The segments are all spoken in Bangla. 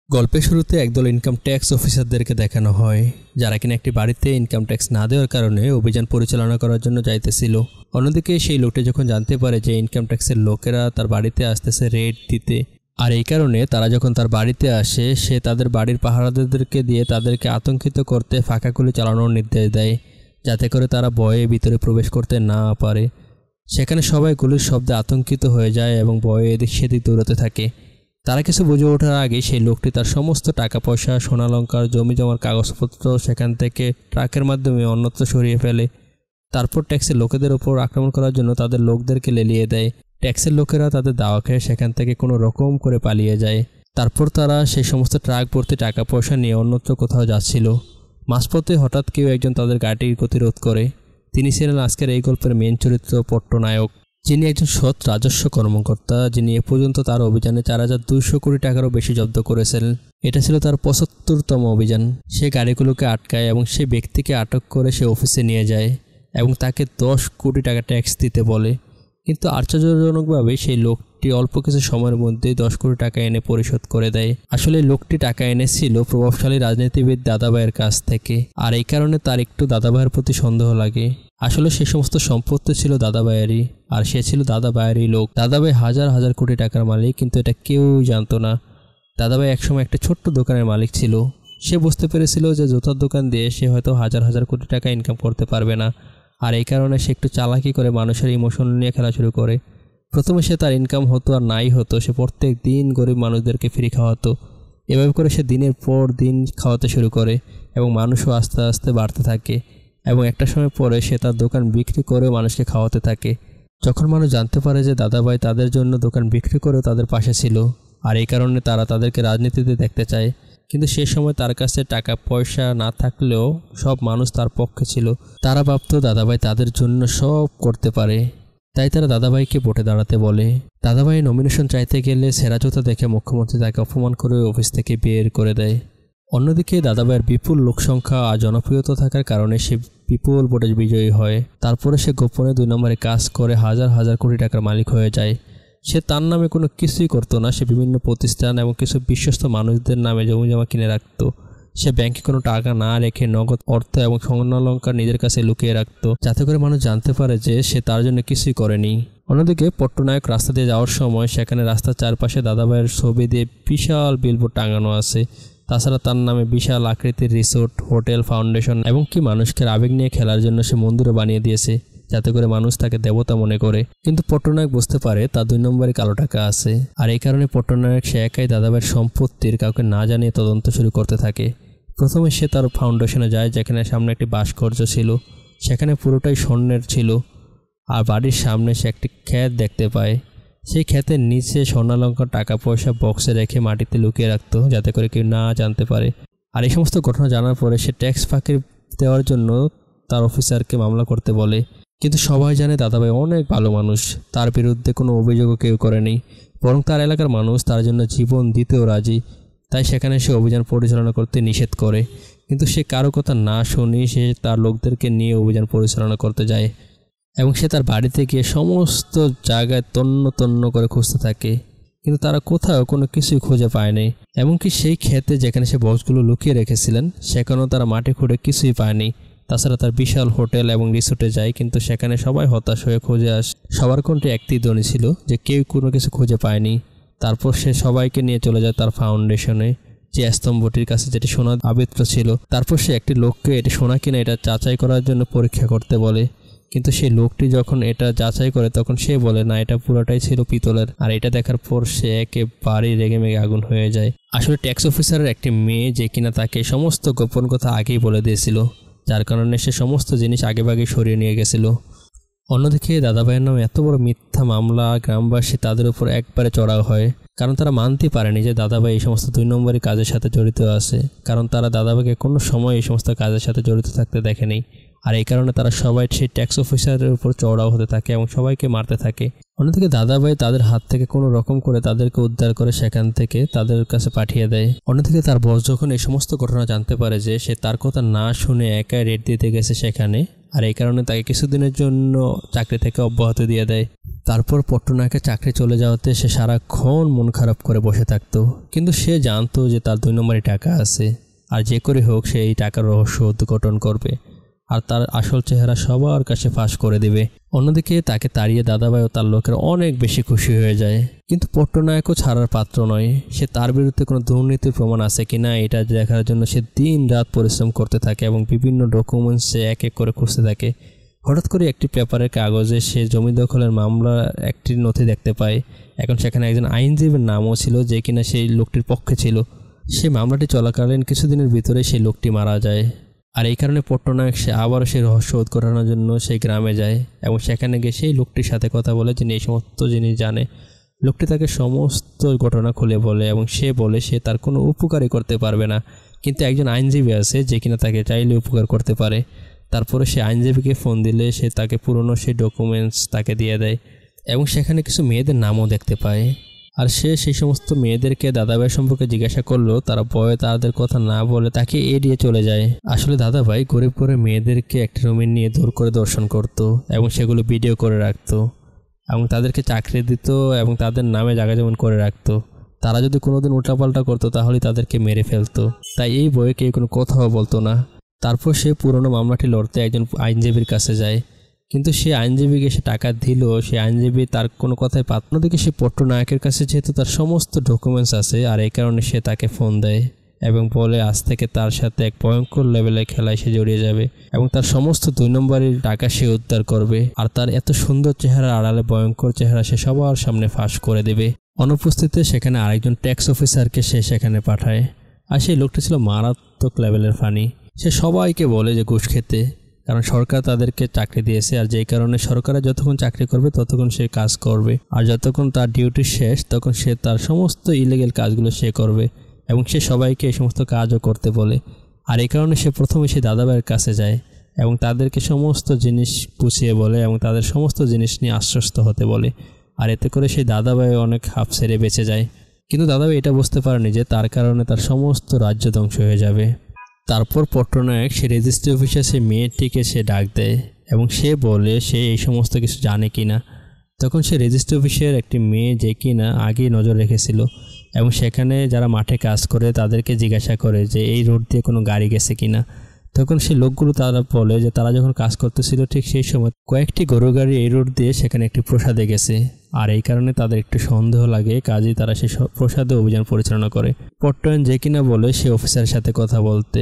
গল্পের শুরুতে একদল ইনকাম ট্যাক্স অফিসারদেরকে দেখানো হয় যারা কিনা একটি বাড়িতে ইনকাম ট্যাক্স না দেওয়ার কারণে অভিযান পরিচালনা করার জন্য যাইতেছিল। অন্যদিকে সেই লোকটি যখন জানতে পারে যে ইনকাম ট্যাক্সের লোকেরা তার বাড়িতে আসতেছে রেড দিতে, আর এই কারণে তারা যখন তার বাড়িতে আসে সে তাদের বাড়ির পাহারাদারদেরকে দিয়ে তাদেরকে আতঙ্কিত করতে ফাঁকা গুলি চালানোর নির্দেশ দেয়, যাতে করে তারা ভয়ে ভিতরে প্রবেশ করতে না পারে। সেখানে সবাই গুলির শব্দে আতঙ্কিত হয়ে যায় এবং ভয়ে এদিক সেদিক দৌড়াতে থাকে। তারা কিছু বুঝে ওঠার আগে সেই লোকটি তার সমস্ত টাকা পয়সা, সোনালঙ্কার, জমি জমার কাগজপত্র সেখান থেকে ট্রাকের মাধ্যমে অন্যত্র সরিয়ে ফেলে। তারপর ট্যাক্সের লোকেদের ওপর আক্রমণ করার জন্য তাদের লোকদেরকে লেলিয়ে দেয়। ট্যাক্সের লোকেরা তাদের দাওয়া খেয়ে সেখান থেকে কোনো রকম করে পালিয়ে যায়। তারপর তারা সেই সমস্ত ট্রাক ভর্তি টাকা পয়সা নিয়ে অন্যত্র কোথাও যাচ্ছিল। মাঝপথে হঠাৎ কেউ একজন তাদের গাড়ির গতিরোধ করে। তিনি ছিলেন আজকের এই গল্পের মেন চরিত্র পট্টনায়ক, যিনি একজন সৎ রাজস্ব কর্মকর্তা, যিনি এ পর্যন্ত তার অভিযানে 4200 কোটি টাকারও বেশি জব্দ করেছেন। এটা ছিল তার 75তম অভিযান। সে গাড়িগুলোকে আটকায় এবং সে ব্যক্তিকে আটক করে সে অফিসে নিয়ে যায় এবং তাকে 10 কোটি টাকা ট্যাক্স দিতে বলে। কিন্তু আশ্চর্যজনকভাবে সেই লোকটি অল্প কিছু সময়ের মধ্যেই 10 কোটি টাকা এনে পরিশোধ করে দেয়। আসলে লোকটি টাকা এনেছিল প্রভাবশালী রাজনীতিবিদ দাদাভাইয়ের কাছ থেকে, আর এই কারণে তার একটু দাদাভাইয়ের প্রতি সন্দেহ লাগে। আসলে সে সমস্ত সম্পত্তি ছিল দাদাভাইয়েরই, আর সে ছিল দাদাভাইয়েরই লোক। দাদাভাই হাজার হাজার কোটি টাকার মালিক, কিন্তু এটা কেউই জানতো না। দাদাভাই একসময় একটা ছোট্ট দোকানের মালিক ছিল। সে বুঝতে পেরেছিল যে জুতার দোকান দিয়ে সে হয়তো হাজার হাজার কোটি টাকা ইনকাম করতে পারবে না, আর এই কারণে সে একটু চালাকি করে মানুষের ইমোশন নিয়ে খেলা শুরু করে। প্রথমে সে তার ইনকাম হতো আর নাই হতো সে প্রত্যেক দিন গরিব মানুষদেরকে ফ্রি খাওয়াতো। এভাবে করে সে দিনের পর দিন খাওয়াতে শুরু করে এবং মানুষও আস্তে আস্তে বাড়তে থাকে এবং একটা সময় পরে সে তার দোকান বিক্রি করেও মানুষকে খাওয়াতে থাকে। যখন মানুষ জানতে পারে যে দাদাভাই তাদের জন্য দোকান বিক্রি করেও তাদের পাশে ছিল, আর এই কারণে তারা তাদেরকে রাজনীতিতে দেখতে চায়, কিন্তু সে সময় তার কাছে টাকা পয়সা না থাকলেও সব মানুষ তার পক্ষে ছিল। তারা ভাবতো দাদাভাই তাদের জন্য সব করতে পারে, তাই তারা দাদাভাইকে ভোটে দাঁড়াতে বলে। দাদাভাই নমিনেশন চাইতে গেলে সেরা জুতা দেখে মুখ্যমন্ত্রী তাকে অপমান করে অফিস থেকে বের করে দেয়। অন্যদিকে দাদাভাইয়ের বিপুল লোকসংখ্যা আর জনপ্রিয়তা থাকার কারণে সে বিপুল ভোটে বিজয়ী হয়। তারপরে সে গোপনে 2 নম্বরে কাজ করে হাজার হাজার কোটি টাকার মালিক হয়ে যায়। সে তার নামে কোনো কিছুই করতো না, সে বিভিন্ন প্রতিষ্ঠান এবং কিছু বিশ্বস্ত মানুষদের নামে জমিজমা কিনে রাখতো। সে ব্যাংকে কোনো টাকা না রেখে নগদ অর্থ এবং স্বর্ণালঙ্কার নিজের কাছে লুকিয়ে রাখতো, যাতে করে মানুষ জানতে পারে যে সে তার জন্য কিছুই করেনি। অন্যদিকে পট্টনায়ক রাস্তা দিয়ে যাওয়ার সময় সেখানে রাস্তার চারপাশে দাদাভাইয়ের ছবি দিয়ে বিশাল বিলবোর্ড টাঙানো আছে। তাছাড়া তার নামে বিশাল আকৃতির রিসোর্ট, হোটেল, ফাউন্ডেশন এবং কি মানুষকে আবেগ নিয়ে খেলার জন্য সে মন্দিরও বানিয়ে দিয়েছে, যাতে করে মানুষ তাকে দেবতা মনে করে। কিন্তু পট্টনায়ক বুঝতে পারে তার 2 নম্বরে কালো টাকা আছে, আর এই কারণে পট্টনায়ক সে একাই দাদাভাইয়ের সম্পত্তির কাউকে না জানিয়ে তদন্ত শুরু করতে থাকে। প্রথমে সে তার ফাউন্ডেশনে যায়, যেখানে সামনে একটি ভাস্কর্য ছিল, সেখানে পুরোটাই স্বর্ণের ছিল। আর বাড়ির সামনে সে একটি ক্ষেত দেখতে পায়। সেই ক্ষেতের নিচে স্বর্ণালঙ্কার টাকা পয়সা বক্সে রেখে মাটিতে লুকিয়ে রাখতো, যাতে করে কেউ না জানতে পারে। আর এই সমস্ত ঘটনা জানার পরে সে ট্যাক্স ফাঁকি দেওয়ার জন্য তার অফিসারকে মামলা করতে বলে। কিন্তু সবাই জানে দাদাভাই অনেক ভালো মানুষ, তার বিরুদ্ধে কোনো অভিযোগও কেউ করেনি, বরং তার এলাকার মানুষ তার জন্য জীবন দিতেও রাজি। তাই সেখানে সে অভিযান পরিচালনা করতে নিষেধ করে। কিন্তু সে কারো কথা না শুনে সে তার লোকদেরকে নিয়ে অভিযান পরিচালনা করতে যায় এবং সে তার বাড়িতে গিয়ে সমস্ত জায়গায় তন্ন তন্ন করে খুঁজতে থাকে, কিন্তু তারা কোথাও কোনো কিছুই খুঁজে পায়নি। এমনকি সেই ক্ষেতে যেখানে সে বক্সগুলো লুকিয়ে রেখেছিলেন সেখানেও তারা মাটি খুঁড়ে কিছুই পায়নি। তাছাড়া তার বিশাল হোটেল এবং রিসোর্টে যায়, কিন্তু সেখানে সবাই হতাশ হয়ে খুঁজে সবার কণ্ঠে একটি ধ্বনি ছিল যে কেউ কোনো কিছু খুঁজে পায়নি। তারপর সে সবাইকে নিয়ে চলে যায় তার ফাউন্ডেশনে, যে স্তম্ভটির কাছে যেটি সোনা আবৃত ছিল। তারপর সে একটি লোককে এটি সোনা কিনা এটা যাচাই করার জন্য পরীক্ষা করতে বলে, কিন্তু সেই লোকটি যখন এটা যাচাই করে তখন সে বলে না, এটা পুরোটাই ছিল পিতলের। আর এটা দেখার পর সে একেবারেই রেগে মেগে আগুন হয়ে যায়। আসলে ট্যাক্স অফিসারের একটি মেয়ে যে কিনা তাকে সমস্ত গোপন কথা আগেই বলে দিয়েছিল, যার কারণে সে সমস্ত জিনিস আগেভাগে সরিয়ে নিয়ে গেছিল। অন্যদিকে দাদাভাইয়ের নামে এত বড় মিথ্যা মামলা গ্রামবাসী তাদের উপর একবারে চড়াও হয়, কারণ তারা মানতে পারেনি যে দাদাভাই এই সমস্ত 2 নম্বরই কাজের সাথে জড়িত আছে, কারণ তারা দাদাভাইকে কোনো সময় এই সমস্ত কাজের সাথে জড়িত থাকতে দেখেনি। আর এই কারণে তারা সবাই সেই ট্যাক্স অফিসারের উপর চড়াও হতে থাকে এবং সবাইকে মারতে থাকে। অন্যদিকে দাদাভাই তাদের হাত থেকে কোনো রকম করে তাদেরকে উদ্ধার করে সেখান থেকে তাদের কাছে পাঠিয়ে দেয়। অন্যদিকে তার বস যখন এই সমস্ত ঘটনা জানতে পারে যে সে তার কথা না শুনে একাই রেড দিতে গেছে সেখানে, আর এই কারণে তাকে কিছুদিনের জন্য চাকরি থেকে অব্যাহতি দিয়ে দেয়। তারপর পট্টনায়কের চাকরি চলে যাওয়াতে সে সারাক্ষণ মন খারাপ করে বসে থাকতো, কিন্তু সে জানতো যে তার 2 নম্বরে টাকা আছে, আর যে করে হোক সে এই টাকার রহস্য উদ্ঘাটন করবে আর তার আসল চেহারা সবার কাছে ফাঁস করে দিবে। অন্যদিকে তাকে তাড়িয়ে দাদাভাই ও তার লোকের অনেক বেশি খুশি হয়ে যায়, কিন্তু পট্টনায়কও ছাড়ার পাত্র নয়। সে তার বিরুদ্ধে কোনো দুর্নীতির প্রমাণ আছে কিনা এটা দেখার জন্য সে দিন রাত পরিশ্রম করতে থাকে এবং বিভিন্ন ডকুমেন্টস সে এক এক করে খুঁজতে থাকে। হঠাৎ করে একটি পেপারের কাগজে সে জমি দখলের মামলার একটি নথি দেখতে পায়। এখন সেখানে একজন আইনজীবীর নামও ছিল যে কিনা সেই লোকটির পক্ষে ছিল। সেই মামলাটি চলাকালীন কিছুদিনের ভিতরে সেই লোকটি মারা যায়, আর এই কারণে পট্টনায়ক সে আবারও সেই রহস্য উদ্ঘাটনের জন্য সেই গ্রামে যায় এবং সেখানে গিয়ে সেই লোকটির সাথে কথা বলে, যিনি এই সমস্ত জিনিস জানে। লোকটি তাকে সমস্ত ঘটনা খুলে বলে এবং সে বলে সে তার কোনো উপকারই করতে পারবে না, কিন্তু একজন আইনজীবী আছে যে কিনা তাকে চাইলে উপকার করতে পারে। তারপরে সে আইনজীবীকে ফোন দিলে সে তাকে পুরনো সেই ডকুমেন্টস তাকে দিয়ে দেয় এবং সেখানে কিছু মেয়েদের নামও দেখতে পায়। আর সে সেই সমস্ত মেয়েদেরকে দাদাভাই সম্পর্কে জিজ্ঞাসা করলো, তারা ভয়ে তাদের কথা না বলে তাকে এড়িয়ে চলে যায়। আসলে দাদাভাই গরিব করে মেয়েদেরকে একটা রুমে নিয়ে দূর করে দর্শন করত এবং সেগুলো ভিডিও করে রাখতো এবং তাদেরকে চাকরি দিত এবং তাদের নামে জায়গা যেমন করে রাখতো। তারা যদি কোনোদিন উল্টাপাল্টা করতো তাহলে তাদেরকে মেরে ফেলতো, তাই এই বয়ে কেউ কোনো কথাও বলতো না। তারপর সে পুরনো মামলাটি লড়তে একজন আইনজীবীর কাছে যায়, কিন্তু সে আইনজীবীকে সে টাকা দিল, সে আইনজীবী তার কোনো কথাই পাত্র না। দিকে সে পট্টনায়কের কাছে যেহেতু তার সমস্ত ডকুমেন্টস আছে, আর এই কারণে সে তাকে ফোন দেয় এবং বলে আজ থেকে তার সাথে এক ভয়ঙ্কর লেভেলের খেলায় সে জড়িয়ে যাবে এবং তার সমস্ত 2 নম্বরের টাকা সে উদ্ধার করবে, আর তার এত সুন্দর চেহারা আড়ালে ভয়ঙ্কর চেহারা সে সবার সামনে ফাঁস করে দেবে। অনুপস্থিতিতে সেখানে আরেকজন ট্যাক্স অফিসারকে সে সেখানে পাঠায়, আর সেই লোকটি ছিল মারাত্মক লেভেলের ফানি। সে সবাইকে বলে যে ঘুষ খেতে, কারণ সরকার তাদেরকে চাকরি দিয়েছে, আর যেই কারণে সরকারে যতক্ষণ চাকরি করবে ততক্ষণ সে কাজ করবে, আর যতক্ষণ তার ডিউটি শেষ তখন সে তার সমস্ত ইলিগেল কাজগুলো সে করবে এবং সে সবাইকে এই সমস্ত কাজও করতে বলে। আর এই কারণে সে প্রথমে সে দাদাভাইয়ের কাছে যায় এবং তাদেরকে সমস্ত জিনিস পুষিয়ে বলে এবং তাদের সমস্ত জিনিস নিয়ে আশ্বস্ত হতে বলে, আর এতে করে সেই দাদাভাই অনেক হাফ ছেড়ে বেঁচে যায়। কিন্তু দাদাভাই এটা বুঝতে পারেনি যে তার কারণে তার সমস্ত রাজ্য ধ্বংস হয়ে যাবে। তারপর পট্টনায়ক সে রেজিস্ট্রি অফিসে সে মেয়েটিকে সে ডাক দেয় এবং সে বলে সে এই সমস্ত কিছু জানে কিনা। তখন সে রেজিস্ট্রি অফিসের একটি মেয়ে যে কিনা আগেই নজর রেখেছিল এবং সেখানে যারা মাঠে কাজ করে তাদেরকে জিজ্ঞাসা করে যে এই রোড দিয়ে কোনো গাড়ি গেছে কিনা। তখন সেই লোকগুলো তারা বলে যে তারা যখন কাজ করতেছিল ঠিক সেই সময় কয়েকটি গরু গাড়ি এই রোড দিয়ে সেখানে একটি প্রসাদে গেছে, আর এই কারণে তাদের একটু সন্দেহ লাগে, কাজেই তারা সেই প্রসাদে অভিযান পরিচালনা করে। পট্টনায়ক যে কিনা বলে সে অফিসারের সাথে কথা বলতে,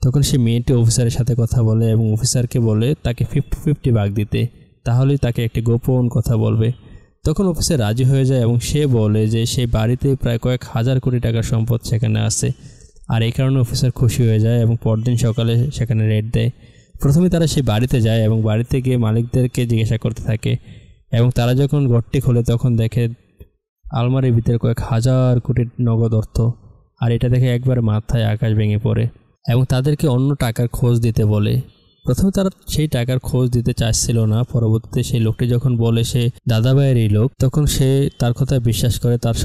তখন সে মেয়েটি অফিসারের সাথে কথা বলে এবং অফিসারকে বলে তাকে 50-50 ভাগ দিতে, তাহলেই তাকে একটি গোপন কথা বলবে। তখন অফিসার রাজি হয়ে যায় এবং সে বলে যে সেই বাড়িতে প্রায় কয়েক হাজার কোটি টাকার সম্পদ সেখানে আছে, আর এই কারণে অফিসার খুশি হয়ে যায় এবং পরদিন সকালে সেখানে রেড দেয়। প্রথমে তারা সেই বাড়িতে যায় এবং বাড়িতে গিয়ে মালিকদেরকে জিজ্ঞাসা করতে থাকে এবং তারা যখন ঘরটি খোলে তখন দেখে আলমারির ভিতরে কয়েক হাজার কোটি নগদ অর্থ, আর এটা দেখে একবার মাথায় আকাশ ভেঙে পড়ে এবং তাদেরকে অন্য টাকার খোঁজ দিতে বলে। প্রথমে তারা সেই টাকার খোঁজ দিতে চাচ্ছিল না, পরবর্তীতে সেই লোকটি যখন বলে সে দাদাভাইয়েরই লোক তখন সে তার কথা বিশ্বাস করে, তার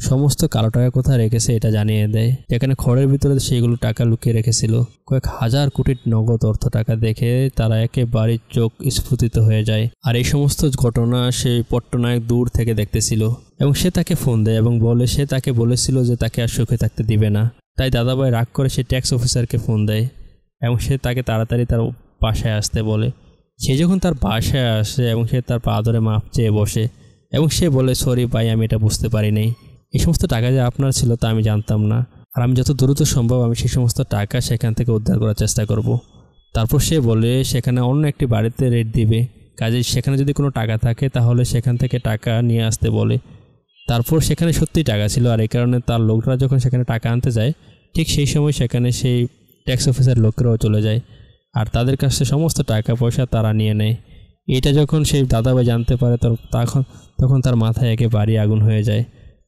সমস্ত কালো টাকা কোথায় রেখেছে এটা জানিয়ে দেয়। যেখানে খড়ের ভিতরে সেইগুলো টাকা লুকিয়ে রেখেছিল, কয়েক হাজার কোটি নগদ অর্থ টাকা দেখে তারা একেবারে চোখ স্ফুটিত হয়ে যায়। আর এই সমস্ত ঘটনা সেই পট্টনায়ক দূর থেকে দেখতেছিল এবং সে তাকে ফোন দেয় এবং বলে সে তাকে বলেছিল যে তাকে আর সুখে থাকতে দিবে না। তাই দাদাভাই রাগ করে সে ট্যাক্স অফিসারকে ফোন দেয় এবং সে তাকে তাড়াতাড়ি তার বাসায় আসতে বলে। সে যখন তার বাসায় আসে এবং সে তার পা ধরে মাপ চেয়ে বসে এবং সে বলে সরি ভাই, আমি এটা বুঝতে পারি নাই, এই সমস্ত টাকা যে আপনার ছিল তা আমি জানতাম না, আর আমি যত দ্রুত সম্ভব আমি সেই সমস্ত টাকা সেখান থেকে উদ্ধার করার চেষ্টা করব। তারপর সে বলে সেখানে অন্য একটি বাড়িতে রেট দিবে, কাজে সেখানে যদি কোনো টাকা থাকে তাহলে সেখান থেকে টাকা নিয়ে আসতে বলে। তারপর সেখানে সত্যিই টাকা ছিল, আর এই কারণে তার লোকরা যখন সেখানে টাকা আনতে যায় ঠিক সেই সময় সেখানে সেই ট্যাক্স অফিসার লোকেরাও চলে যায় আর তাদের কাছে সমস্ত টাকা পয়সা তারা নিয়ে নেয়। এটা যখন সেই দাদাভাই জানতে পারে তখন তার মাথায় একেবারে আগুন হয়ে যায়।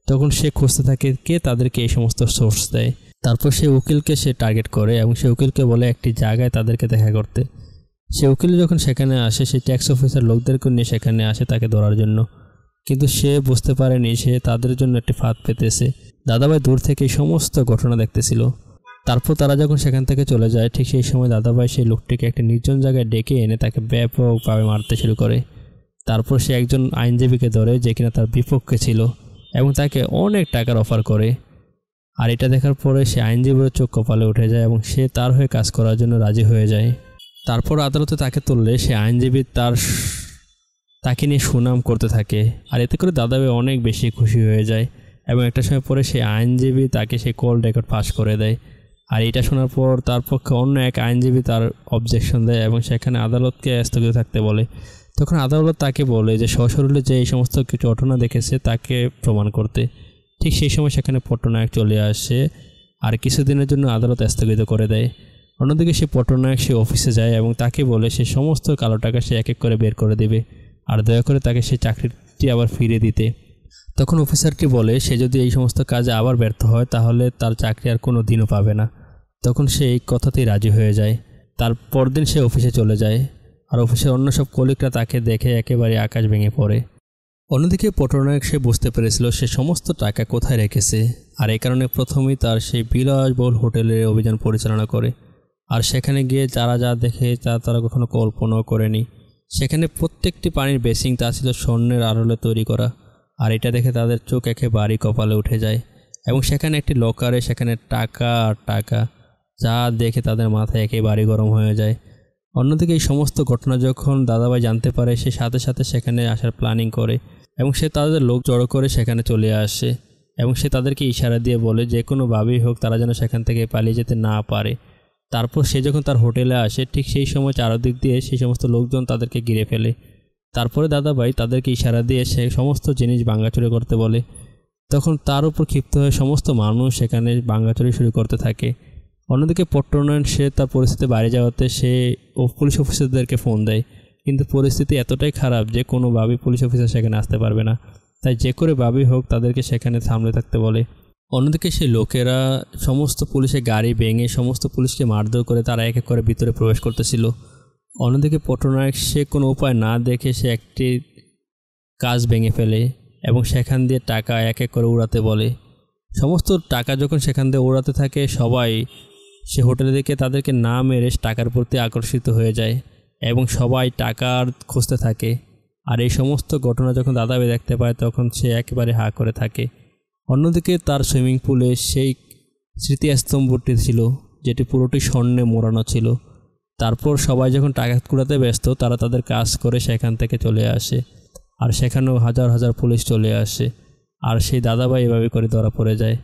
তখন সে খুঁজতে থাকে কে তাদেরকে এই সমস্ত সোর্স দেয়। তারপর সে উকিলকে সে টার্গেট করে এবং সে উকিলকে বলে একটি জায়গায় তাদেরকে দেখা করতে। সে উকিল যখন সেখানে আসে সেই ট্যাক্স অফিসার লোকদেরকে নিয়ে সেখানে আসে তাকে ধরার জন্য, কিন্তু সে বুঝতে পারেনি সে তাদের জন্য একটি ফাঁদ পেতেছে। দাদাভাই দূর থেকে এই সমস্ত ঘটনা দেখতেছিল। তারপর তারা যখন সেখান থেকে চলে যায় ঠিক সেই সময় দাদাভাই সেই লোকটিকে একটা নির্জন জায়গায় ডেকে এনে তাকে ব্যাপকভাবে মারতে শুরু করে। তারপর সে একজন আইনজীবীকে ধরে যে কিনা তার বিপক্ষে ছিল এবং তাকে অনেক টাকার অফার করে। আর এটা দেখার পরে সে আইনজীবীর চোখ কপালে উঠে যায় এবং সে তার হয়ে কাজ করার জন্য রাজি হয়ে যায়। তারপর আদালতে তাকে তুললে সে আইনজীবী তাকে নিয়ে সুনাম করতে থাকে। আর এতে করে দাদাভাই অনেক বেশি খুশি হয়ে যায় এবং একটা সময় পরে সে আইনজীবী তাকে সেই কল রেকর্ড পাস করে দেয়। আর এটা শোনার পর তার পক্ষে অন্য এক আইনজীবী তার অবজেকশন দেয় এবং সেখানে আদালতকে স্থগিত থাকতে বলে। তখন আদালত তাকে বলে যে সশরীরে যে এই সমস্ত কিছু ঘটনা দেখেছে তাকে প্রমাণ করতে। ঠিক সেই সময় সেখানে পট্টনায়ক চলে আসে আর কিছুদিনের জন্য আদালত স্থগিত করে দেয়। অন্যদিকে সে পট্টনায়ক সে অফিসে যায় এবং তাকে বলে সে সমস্ত কালো টাকা সে এক এক করে বের করে দেবে আর দয়া করে তাকে সে চাকরিটি আবার ফিরিয়ে দিতে। তখন অফিসারটি বলে সে যদি এই সমস্ত কাজে আবার ব্যর্থ হয় তাহলে তার চাকরি আর কোনো দিনও পাবে না। তখন সে এই কথাতেই রাজি হয়ে যায়। তার পরদিন সে অফিসে চলে যায় আর অফিসের অন্য সব কলিগরা তাকে দেখে একেবারে আকাশ ভেঙে পড়ে। অন্যদিকে পট্টনায়ক সে বুঝতে পেরেছিল সে সমস্ত টাকা কোথায় রেখেছে আর এই কারণে প্রথমেই তার সেই বিলাসবহুল হোটেলে অভিযান পরিচালনা করে। আর সেখানে গিয়ে যারা যা দেখে তারা কখনো কল্পনাও করেনি। সেখানে প্রত্যেকটি পানির বেসিং তা ছিল স্বর্ণের আড়লে তৈরি করা। আর এটা দেখে তাদের চোখ একেবারেই কপালে উঠে যায় এবং সেখানে একটি লকারে সেখানে টাকা আর টাকা, যা দেখে তাদের মাথায় একেবারেই গরম হয়ে যায়। অন্যদিকে এই সমস্ত ঘটনা যখন দাদাভাই জানতে পারে সে সাথে সাথে সেখানে আসার প্ল্যানিং করে এবং সে তাদের লোক জড়ো করে সেখানে চলে আসে এবং সে তাদেরকে ইশারা দিয়ে বলে যে কোনোভাবেই হোক তারা যেন সেখান থেকে পালিয়ে যেতে না পারে। তারপর সে যখন তার হোটেলে আসে ঠিক সেই সময় চারদিক দিয়ে সেই সমস্ত লোকজন তাদেরকে ঘিরে ফেলে। তারপরে দাদাভাই তাদেরকে ইশারা দিয়ে সে সমস্ত জিনিস ভাঙাচুরি করতে বলে। তখন তার উপর ক্ষিপ্ত হয়ে সমস্ত মানুষ সেখানে ভাঙাচুরি শুরু করতে থাকে। অন্যদিকে পট্টনায়ক সে তার পরিস্থিতি বাইরে যাওয়াতে সে পুলিশ অফিসারদেরকে ফোন দেয়, কিন্তু পরিস্থিতি এতটাই খারাপ যে কোনোভাবেই পুলিশ অফিসার সেখানে আসতে পারবে না। তাই যে করে ভাবেই হোক তাদেরকে সেখানে সামলে থাকতে বলে। অন্যদিকে সেই লোকেরা সমস্ত পুলিশের গাড়ি ভেঙে সমস্ত পুলিশকে মারধর করে তারা এক এক করে ভিতরে প্রবেশ করতেছিল। অন্যদিকে পট্টনায়ক সে কোনো উপায় না দেখে সে একটি কাজ ভেঙে ফেলে এবং সেখান দিয়ে টাকা এক এক করে উড়াতে বলে। সমস্ত টাকা যখন সেখান দিয়ে উড়াতে থাকে সবাই সে হোটেলে দেখে তাদেরকে না মেরে টাকার প্রতি আকর্ষিত হয়ে যায় এবং সবাই টাকার খুঁজতে থাকে। আর এই সমস্ত ঘটনা যখন দাদাভাই দেখতে পায় তখন সে একেবারে হা করে থাকে। অন্যদিকে তার সুইমিং পুলে সেই স্মৃতিস্তম্ভটি ছিল যেটি পুরোটি স্বর্ণে মোড়ানো ছিল। তারপর সবাই যখন টাকা কুড়াতে ব্যস্ত তারা তাদের কাজ করে সেখান থেকে চলে আসে আর সেখানেও হাজার হাজার পুলিশ চলে আসে আর সেই দাদাভাই এভাবে করে ধরা পড়ে যায়।